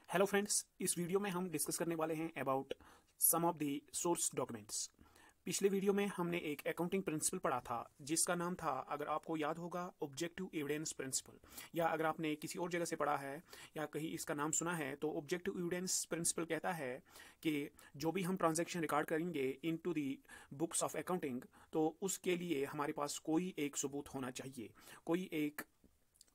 Hello friends, इस video में हम डिस्कस करने वाले हैं about some of the source documents. पिछले वीडियो में हमने एक अकाउंटिंग प्रिंसिपल पढ़ा था जिसका नाम था, अगर आपको याद होगा, ऑब्जेक्टिव एविडेंस प्रिंसिपल। या अगर आपने किसी और जगह से पढ़ा है या कहीं इसका नाम सुना है तो ऑब्जेक्टिव एविडेंस प्रिंसिपल कहता है कि जो भी हम ट्रांजैक्शन रिकॉर्ड करेंगे into the books of accounting, तो उसके लिए हमारे पास कोई एक सबूत होना चाहिए। कोई एक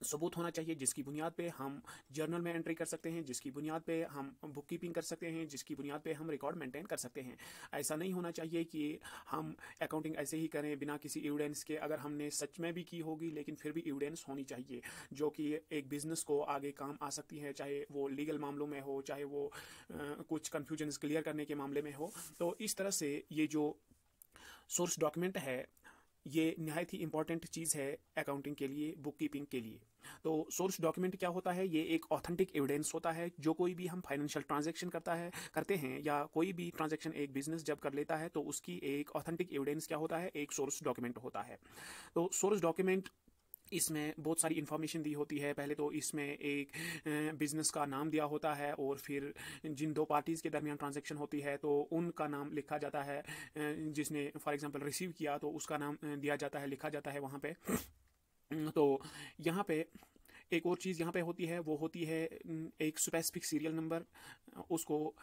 सबूत होना चाहिए जिसकी बुनियाद पे हम जर्नल में एंट्री कर सकते हैं, जिसकी बुनियाद पे हम बुक कीपिंग कर सकते हैं, जिसकी बुनियाद पे हम रिकॉर्ड मेंटेन कर सकते हैं। ऐसा नहीं होना चाहिए कि हम अकाउंटिंग ऐसे ही करें बिना किसी एविडेंस के। अगर हमने सच में भी की होगी लेकिन फिर भी एविडेंस होनी चाहिए जो कि एक बिजनेस को आगे काम आ सकती है, चाहे वो लीगल मामलों में हो, चाहे वो कुछ कन्फ्यूजन क्लियर करने के मामले में हो। तो इस तरह से ये जो सोर्स डॉक्यूमेंट है ये निहायत ही इंपॉर्टेंट चीज़ है अकाउंटिंग के लिए, बुक कीपिंग के लिए। तो सोर्स डॉक्यूमेंट क्या होता है? ये एक ऑथेंटिक एविडेंस होता है। जो कोई भी हम फाइनेंशियल ट्रांजैक्शन करते हैं या कोई भी ट्रांजैक्शन एक बिजनेस जब कर लेता है तो उसकी एक ऑथेंटिक एविडेंस क्या होता है? एक सोर्स डॉक्यूमेंट होता है। तो सोर्स डॉक्यूमेंट इसमें बहुत सारी इन्फॉर्मेशन दी होती है। पहले तो इसमें एक बिजनेस का नाम दिया होता है और फिर जिन दो पार्टीज़ के दरमियान ट्रांजैक्शन होती है तो उनका नाम लिखा जाता है। जिसने फॉर एग्जांपल रिसीव किया तो उसका नाम दिया जाता है, लिखा जाता है वहाँ पे। तो यहाँ पे एक और चीज़ यहाँ पे होती है, वो होती है एक स्पेसिफिक सीरियल नंबर। उसको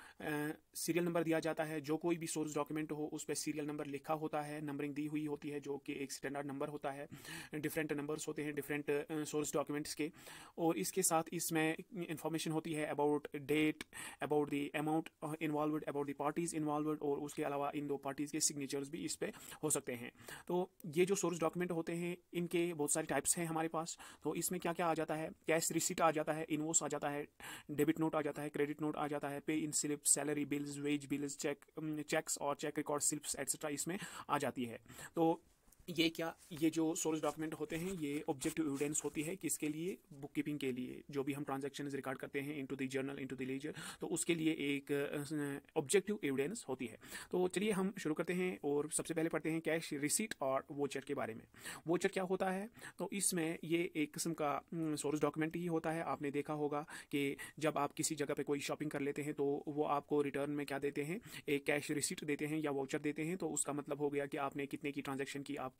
सीरियल नंबर दिया जाता है। जो कोई भी सोर्स डॉक्यूमेंट हो उस पर सीरियल नंबर लिखा होता है, नंबरिंग दी हुई होती है जो कि एक स्टैंडर्ड नंबर होता है। डिफरेंट नंबर्स होते हैं डिफरेंट सोर्स डॉक्यूमेंट्स के। और इसके साथ इसमें इंफॉर्मेशन होती है about date, about the amount involved, about the parties involved, और उसके अलावा इन दो पार्टीज़ के सिग्नेचर्स भी इस पर हो सकते हैं। तो ये जो सोर्स डॉक्यूमेंट होते हैं इनके बहुत सारे टाइप्स हैं हमारे पास। तो इसमें क्या क्या आ जाता है? कैश रिसीट आ जाता है, इनवॉइस आ जाता है, डेबिट नोट आ जाता है, क्रेडिट नोट आ जाता है, pay in slip, salary bills, wage bills, cheques और चेक रिकॉर्ड स्लिप्स एटसेट्रा इसमें आ जाती है। तो ये जो सोर्स डॉक्यूमेंट होते हैं ये ऑब्जेक्टिव एविडेंस होती है। किसके लिए? बुक कीपिंग के लिए। जो भी हम ट्रांजैक्शन रिकॉर्ड करते हैं into the journal, into the ledger, तो उसके लिए एक ऑब्जेक्टिव एविडेंस होती है। तो चलिए हम शुरू करते हैं और सबसे पहले पढ़ते हैं कैश रिसीट और वोचर के बारे में। वोचर क्या होता है? तो इसमें ये एक किस्म का सोर्स डॉक्यूमेंट ही होता है। आपने देखा होगा कि जब आप किसी जगह पे कोई शॉपिंग कर लेते हैं तो वो आपको रिटर्न में क्या देते हैं? एक कैश रिसीट देते हैं या वोचर देते हैं। तो उसका मतलब हो गया कि आपने कितने की ट्रांजैक्शन की, आपकी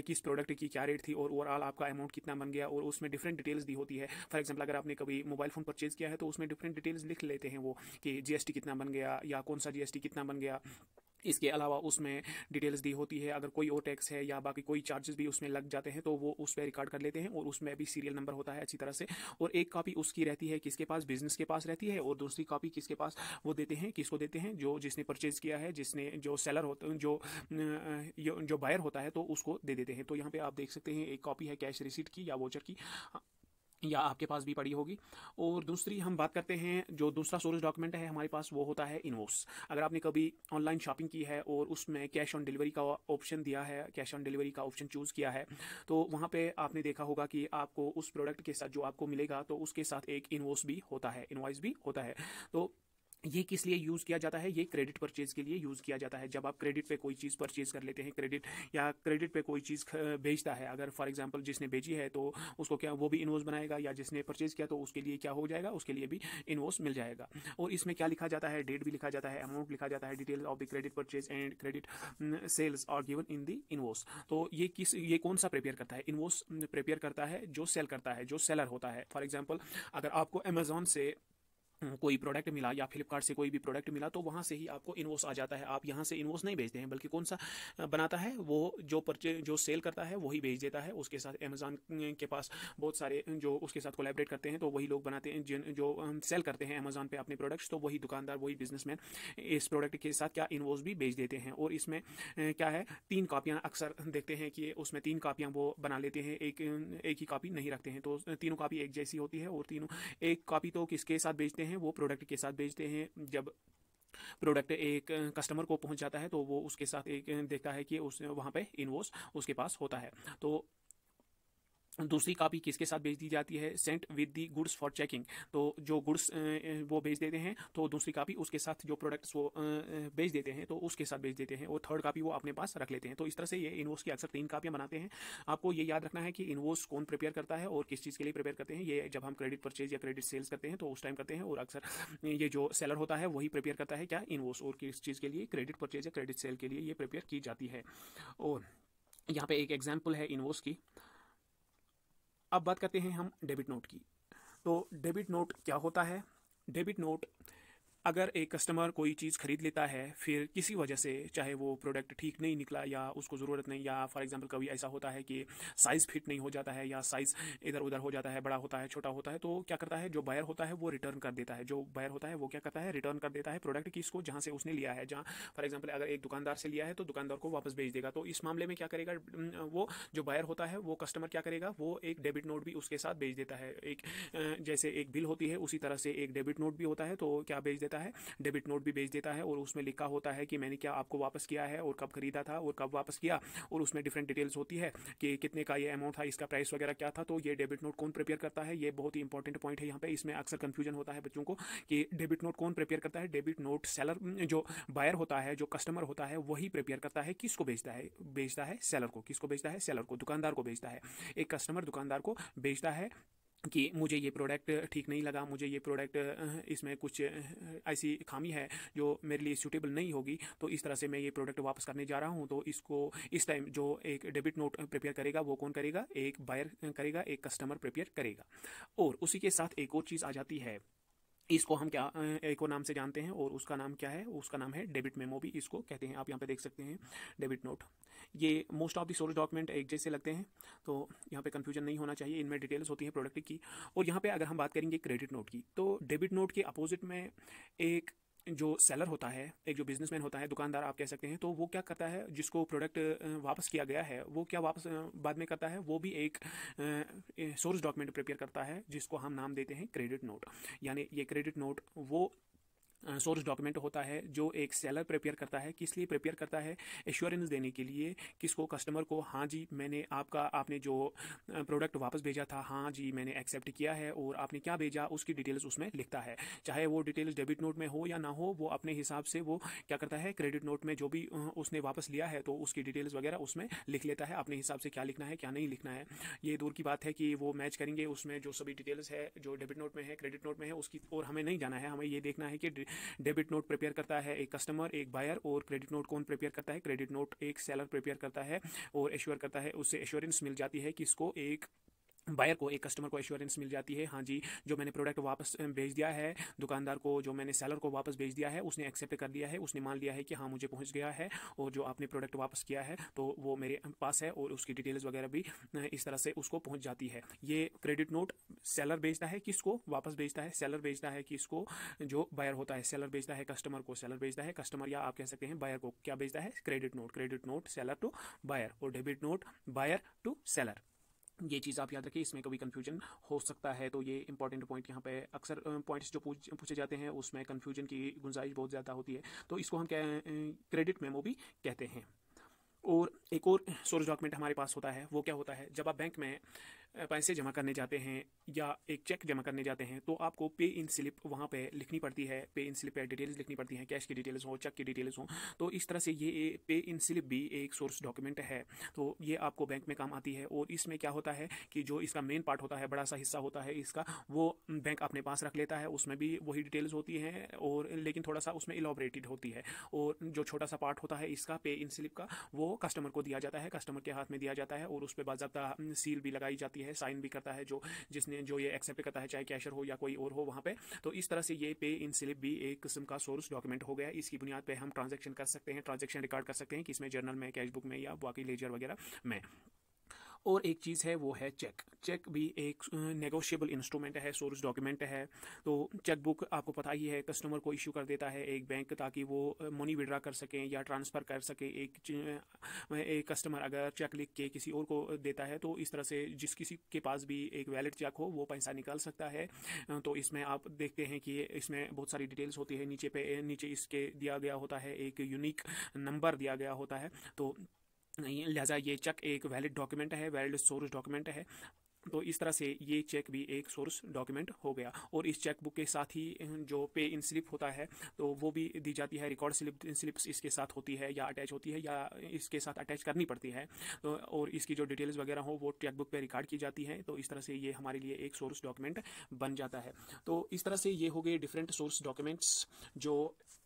किस प्रोडक्ट की क्या रेट थी और ओवरऑल आपका अमाउंट कितना बन गया। और उसमें डिफरेंट डिटेल्स दी होती है। फॉर एग्जांपल अगर आपने कभी मोबाइल फ़ोन परचेज किया है तो उसमें डिफरेंट डिटेल्स लिख लेते हैं वो कि जीएसटी कितना बन गया या कौन सा जीएसटी कितना बन गया। इसके अलावा उसमें डिटेल्स दी होती है। अगर कोई और टैक्स है या बाकी कोई चार्जेस भी उसमें लग जाते हैं तो वो उस पर रिकॉर्ड कर लेते हैं और उसमें भी सीरियल नंबर होता है अच्छी तरह से। और एक कॉपी उसकी रहती है किसके पास? बिजनेस के पास रहती है। और दूसरी कॉपी किसके पास वो देते हैं? किसको देते हैं? जिसने परचेज किया है, जिसने जो सेलर होता, जो बायर होता है, तो उसको दे देते हैं। तो यहाँ पे आप देख सकते हैं एक कॉपी है कैश रिसीट की या वोचर की, या आपके पास भी पड़ी होगी। और दूसरी हम बात करते हैं, जो दूसरा सोर्स डॉक्यूमेंट है हमारे पास वो होता है इनवॉइस। अगर आपने कभी ऑनलाइन शॉपिंग की है और उसमें कैश ऑन डिलीवरी का ऑप्शन दिया है, कैश ऑन डिलीवरी का ऑप्शन चूज़ किया है, तो वहाँ पे आपने देखा होगा कि आपको उस प्रोडक्ट के साथ जो आपको मिलेगा तो उसके साथ एक इनवॉइस भी होता है, इनवॉइस भी होता है। तो ये किस लिए यूज़ किया जाता है? ये क्रेडिट परचेज के लिए यूज़ किया जाता है। जब आप क्रेडिट पे कोई चीज़ परचेज कर लेते हैं, क्रेडिट पे कोई चीज़ बेचता है, अगर फॉर एग्जांपल जिसने बेची है तो उसको क्या वो भी इनवॉइस बनाएगा, या जिसने परचेज किया तो उसके लिए क्या हो जाएगा? उसके लिए भी इनवॉइस मिल जाएगा। और इसमें क्या लिखा जाता है? डेट भी लिखा जाता है, अमाउंट लिखा जाता है, detail of the credit purchase and credit sales are given in the invoice. तो ये कौन सा प्रिपेयर करता है? इनवॉइस प्रिपेयर करता है जो सेल करता है, जो सेलर होता है। फॉर एग्जाम्पल अगर आपको अमेजोन से कोई प्रोडक्ट मिला या फ्लिपकार्ट से कोई भी प्रोडक्ट मिला तो वहाँ से ही आपको इनवॉइस आ जाता है। आप यहाँ से इनवॉइस नहीं भेजते हैं, बल्कि कौन सा बनाता है? वो जो सेल करता है वही भेज देता है। उसके साथ अमेजॉन के पास बहुत सारे जो उसके साथ कोलैबोरेट करते हैं तो वही लोग बनाते हैं, जो सेल करते हैं अमेजॉन पे अपने प्रोडक्ट्स। तो वही दुकानदार, वही बिजनेसमैन इस प्रोडक्ट के साथ क्या इनवॉइस भी भेज देते हैं। और इसमें क्या है, 3 कॉपियाँ अक्सर देखते हैं कि उसमें 3 कॉपियाँ वो बना लेते हैं, एक ही कॉपी नहीं रखते हैं। तो तीनों कॉपी एक जैसी होती है और तीनों एक कॉपी तो किसके साथ भेजते हैं? वो प्रोडक्ट के साथ भेजते हैं। जब प्रोडक्ट एक कस्टमर को पहुंच जाता है तो वो उसके साथ एक देखता है कि उस वहाँ पे इनवॉइस उसके पास होता है। तो दूसरी कॉपी किसके साथ भेज दी जाती है, sent with the goods for checking. तो जो गुड्स वो भेज देते हैं तो दूसरी कॉपी उसके साथ जो प्रोडक्ट्स वो भेज देते हैं तो उसके साथ भेज देते हैं, और थर्ड कॉपी वो अपने पास रख लेते हैं। तो इस तरह से ये इनवॉइस की अक्सर 3 कॉपियां बनाते हैं। आपको ये याद रखना है कि इनवॉइस कौन प्रिपेयर करता है और किस चीज़ के लिए प्रिपेयर करते हैं। ये जब हम क्रेडिट परचेज या क्रेडिट सेल्स करते हैं तो उस टाइम करते हैं, और अक्सर ये जो सेलर होता है वही प्रिपेयर करता है क्या, इनवॉइस, और किस चीज़ के लिए, क्रेडिट परचेज या क्रेडिट सेल के लिए ये प्रिपेयर की जाती है। और यहाँ पे एक एग्जाम्पल है इनवॉइस की। अब बात करते हैं हम डेबिट नोट की। तो डेबिट नोट क्या होता है? डेबिट नोट, अगर एक कस्टमर कोई चीज़ खरीद लेता है, फिर किसी वजह से, चाहे वो प्रोडक्ट ठीक नहीं निकला या उसको ज़रूरत नहीं, या फॉर एग्जांपल कभी ऐसा होता है कि साइज़ फिट नहीं हो जाता है या साइज़ इधर उधर हो जाता है, बड़ा होता है, छोटा होता है, तो क्या करता है जो बायर होता है वो रिटर्न कर देता है। जो बायर होता है वो क्या करता है, रिटर्न कर देता है प्रोडक्ट किसको, जहाँ से उसने लिया है। जहाँ फॉर एग्जाम्पल अगर एक दुकानदार से लिया है तो दुकानदार को वापस भेज देगा। तो इस मामले में क्या करेगा वो जो बायर होता है वो कस्टमर क्या करेगा, वो एक डेबिट नोट भी उसके साथ भेज देता है। एक जैसे एक बिल होती है उसी तरह से एक डेबिट नोट भी होता है। तो क्या भेज देता है, डेबिट नोट भी भेज देता है, और उसमें लिखा होता है कि मैंने क्या आपको वापस किया है और कब खरीदा था और कब वापस किया, और उसमें डिफरेंट डिटेल्स होती है कि कितने का ये अमाउंट था, इसका प्राइस वगैरह क्या था। तो ये डेबिट नोट कौन प्रिपेयर करता है, ये बहुत ही इंपॉर्टेंट पॉइंट है यहाँ पे। इसमें अक्सर कंफ्यूजन होता है बच्चों को कि डेबिट नोट कौन प्रिपेयर करता है। डेबिट नोट सेलर, जो बायर होता है, जो कस्टमर होता है, वही प्रिपेयर करता है। किसको भेजता है, भेजता है सेलर को। किसको भेजता है, सेलर को, दुकानदार को भेजता है। एक कस्टमर दुकानदार को भेजता है कि मुझे ये प्रोडक्ट ठीक नहीं लगा, मुझे ये प्रोडक्ट इसमें कुछ ऐसी खामी है जो मेरे लिए सूटेबल नहीं होगी, तो इस तरह से मैं ये प्रोडक्ट वापस करने जा रहा हूँ। तो इसको इस टाइम जो एक डेबिट नोट प्रिपेयर करेगा वो कौन करेगा, एक बायर करेगा, एक कस्टमर प्रिपेयर करेगा। और उसी के साथ एक और चीज़ आ जाती है, इसको हम क्या एक और नाम से जानते हैं, और उसका नाम क्या है, उसका नाम है डेबिट मेमो भी इसको कहते हैं। आप यहाँ पे देख सकते हैं डेबिट नोट। ये most of the source document एक जैसे लगते हैं, तो यहाँ पे कंफ्यूजन नहीं होना चाहिए। इनमें डिटेल्स होती हैं प्रोडक्ट की। और यहाँ पे अगर हम बात करेंगे क्रेडिट नोट की, तो डेबिट नोट के अपोजिट में एक जो सेलर होता है, एक जो बिजनेसमैन होता है, दुकानदार आप कह सकते हैं, तो वो क्या करता है, जिसको प्रोडक्ट वापस किया गया है वो क्या वापस बाद में करता है, वो भी एक सोर्स डॉक्यूमेंट प्रिपेयर करता है जिसको हम नाम देते हैं क्रेडिट नोट। यानी ये क्रेडिट नोट वो सोर्स डॉक्यूमेंट होता है जो एक सेलर प्रिपेयर करता है। किस लिए प्रिपेयर करता है, एश्योरेंस देने के लिए, किसको, कस्टमर को, हाँ जी मैंने आपने जो प्रोडक्ट वापस भेजा था, हाँ जी मैंने एक्सेप्ट किया है, और आपने क्या भेजा उसकी डिटेल्स उसमें लिखता है। चाहे वो डिटेल्स डेबिट नोट में हो या ना हो, वो अपने हिसाब से वो क्या करता है, क्रेडिट नोट में जो भी उसने वापस लिया है तो उसकी डिटेल्स वगैरह उसमें लिख लेता है अपने हिसाब से, क्या लिखना है क्या नहीं लिखना है। ये दूर की बात है कि वो मैच करेंगे उसमें जो सभी डिटेल्स है जो डेबिट नोट में है, क्रेडिट नोट में है, उसकी और हमें नहीं जाना है। हमें ये देखना है कि डेबिट नोट प्रिपेयर करता है एक कस्टमर, एक बायर, और क्रेडिट नोट कौन प्रिपेयर करता है, क्रेडिट नोट एक सेलर प्रिपेयर करता है और एश्योर करता है, उससे एश्योरेंस मिल जाती है किसको, एक बायर को, एक कस्टमर को एश्योरेंस मिल जाती है, हाँ जी जो मैंने प्रोडक्ट वापस भेज दिया है दुकानदार को, जो मैंने सेलर को वापस भेज दिया है, उसने एक्सेप्ट कर लिया है, उसने मान लिया है कि हाँ मुझे पहुंच गया है, और जो आपने प्रोडक्ट वापस किया है तो वो मेरे पास है, और उसकी डिटेल्स वगैरह भी इस तरह से उसको पहुंच जाती है। ये क्रेडिट नोट सेलर भेजता है किसको, वापस भेजता है, सेलर भेजता है किसको, जो बायर होता है, सेलर भेजता है कस्टमर को, सेलर भेजता है कस्टमर, या आप कह सकते हैं बायर को क्या भेजता है, credit note. Credit note seller to buyer, और debit note buyer to seller. ये चीज़ आप याद रखिए, इसमें कभी कंफ्यूजन हो सकता है। तो ये इंपॉर्टेंट पॉइंट यहाँ पे अक्सर पॉइंट्स जो पूछे जाते हैं उसमें कंफ्यूजन की गुंजाइश बहुत ज़्यादा होती है, तो इसको हम क्या क्रेडिट मेमो भी कहते हैं। और एक और सोर्स डॉक्यूमेंट हमारे पास होता है, वो क्या होता है, जब आप बैंक में पैसे जमा करने जाते हैं या एक चेक जमा करने जाते हैं तो आपको पे इन स्लिप वहाँ पे लिखनी पड़ती है। पे इन स्लिप पे डिटेल्स लिखनी पड़ती हैं, कैश की डिटेल्स हो, चेक की डिटेल्स हो। तो इस तरह से ये पे इन स्लिप भी एक सोर्स डॉक्यूमेंट है, तो ये आपको बैंक में काम आती है। और इसमें क्या होता है कि जो इसका मेन पार्ट होता है, बड़ा सा हिस्सा होता है इसका, वो बैंक अपने पास रख लेता है, उसमें भी वही डिटेल्स होती हैं, और लेकिन थोड़ा सा उसमें इलॉबरेटेड होती है। और जो छोटा सा पार्ट होता है इसका पे इन स्लिप का, वो कस्टमर को दिया जाता है, कस्टमर के हाथ में दिया जाता है, और उस पर बाकायदा सील भी लगाई जाती है, साइन भी करता है जो जिसने जो ये एक्सेप्ट करता है, चाहे कैशर हो या कोई और हो वहाँ पे। तो इस तरह से ये पे इन स्लिप भी एक किस्म का सोर्स डॉक्यूमेंट हो गया। इसकी बुनियाद पे हम ट्रांजैक्शन कर सकते हैं, ट्रांजैक्शन रिकॉर्ड कर सकते हैं कि इसमें जर्नल में, कैश बुक में, या बाकी लेजर वगैरह में। और एक चीज़ है वो है चेक। चेक भी एक नेगोशिएबल इंस्ट्रूमेंट है, सोर्स डॉक्यूमेंट है। तो चेक बुक आपको पता ही है कस्टमर को इशू कर देता है एक बैंक, ताकि वो मनी विड्रा कर सकें या ट्रांसफ़र कर सके। एक कस्टमर अगर चेक लिख के किसी और को देता है तो इस तरह से जिस किसी के पास भी एक वैलिड चेक हो वो पैसा निकाल सकता है। तो इसमें आप देखते हैं कि इसमें बहुत सारी डिटेल्स होती है, नीचे इसके दिया गया होता है, एक यूनिक नंबर दिया गया होता है। तो लिहाजा ये चेक एक वैलिड डॉक्यूमेंट है, वैलिड सोर्स डॉक्यूमेंट है। तो इस तरह से ये चेक भी एक सोर्स डॉक्यूमेंट हो गया। और इस चेक बुक के साथ ही जो पे इन स्लिप होता है तो वो भी दी जाती है, रिकॉर्ड स्लिप्स इसके साथ होती है या अटैच होती है या इसके साथ अटैच करनी पड़ती है। तो और इसकी जो डिटेल्स वगैरह हो वो चेक बुक पे रिकॉर्ड की जाती है। तो इस तरह से ये हमारे लिए एक सोर्स डॉक्यूमेंट बन जाता है। तो इस तरह से ये हो गए डिफरेंट सोर्स डॉक्यूमेंट्स जो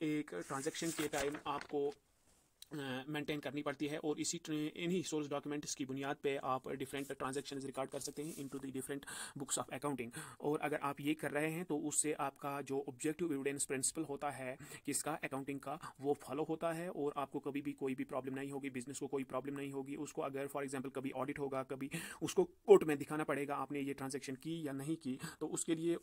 एक ट्रांजैक्शन के टाइम आपको मेंटेन करनी पड़ती है। और इन्हीं सोर्स डॉक्यूमेंट्स की बुनियाद पे आप डिफरेंट ट्रांजैक्शंस रिकॉर्ड कर सकते हैं into the different books of accounting. और अगर आप ये कर रहे हैं तो उससे आपका जो ऑब्जेक्टिव एविडेंस प्रिंसिपल होता है किसका, अकाउंटिंग का, वो फॉलो होता है। और आपको कभी भी कोई भी प्रॉब्लम नहीं होगी, बिजनेस को कोई प्रॉब्लम नहीं होगी। उसको अगर फॉर एग्जाम्पल कभी ऑडिट होगा, कभी उसको कोर्ट में दिखाना पड़ेगा आपने ये ट्रांजेक्शन की या नहीं की, तो उसके लिए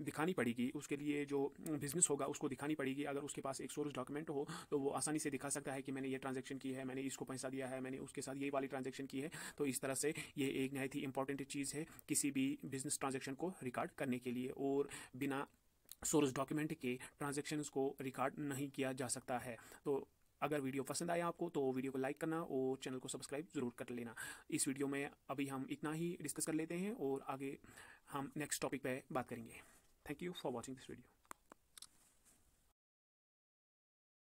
दिखानी पड़ेगी, उसके लिए जो बिजनेस होगा उसको दिखानी पड़ेगी। अगर उसके पास एक सोर्स डॉक्यूमेंट हो तो वो आसानी से दिखा सकता है कि मैंने ये ट्रांजैक्शन की है, मैंने इसको पैसा दिया है, मैंने उसके साथ ये वाली ट्रांजैक्शन की है। तो इस तरह से ये एक नई ही इंपॉर्टेंट चीज़ है किसी भी बिजनेस ट्रांजैक्शन को रिकॉर्ड करने के लिए। और बिना सोर्स डॉक्यूमेंट के ट्रांजैक्शंस को रिकॉर्ड नहीं किया जा सकता है। तो अगर वीडियो पसंद आया आपको तो वीडियो को लाइक करना और चैनल को सब्सक्राइब ज़रूर कर लेना। इस वीडियो में अभी हम इतना ही डिस्कस कर लेते हैं और आगे हम नेक्स्ट टॉपिक पे बात करेंगे। Thank you for watching this video.